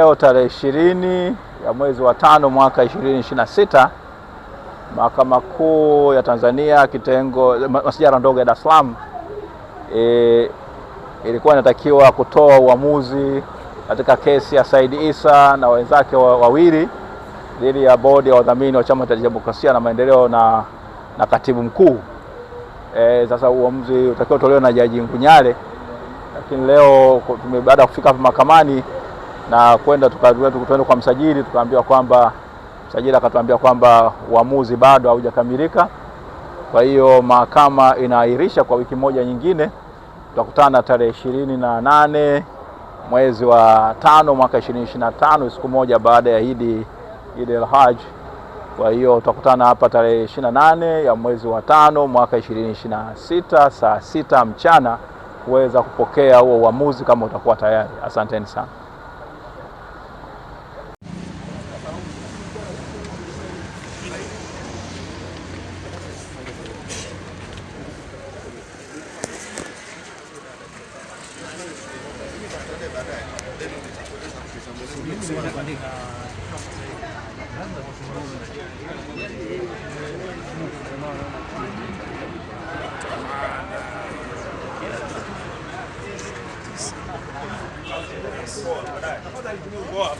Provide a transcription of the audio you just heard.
leo tarehe 20 ya mwezi wa 5 mwaka 2026, Mahakama Kuu ya Tanzania kitengo masijara ndogo ya Dar es Salaam ilikuwa inatakiwa kutoa uamuzi katika kesi ya Said Issa na wenzake wawili dhidi ya bodi ya wadhamini wa Chama cha Demokrasia na Maendeleo na katibu mkuu. Sasa uamuzi utakiwa utolewe na Jaji Ngunyale, lakini leo baada ya kufika hapa mahakamani na kwenda tukaenda kwa msajili, tukaambiwa kwamba msajili akatuambia kwamba uamuzi bado haujakamilika. Kwa hiyo mahakama inaahirisha kwa wiki moja nyingine. Tutakutana tarehe 28 mwezi wa 5 mwaka 2025, siku moja baada ya Eid al-Hajj. Kwa hiyo tutakutana hapa tarehe 28 ya mwezi wa 5 mwaka 2026 saa 6 mchana kuweza kupokea huo uamuzi kama utakuwa tayari. Asanteni sana. Boa.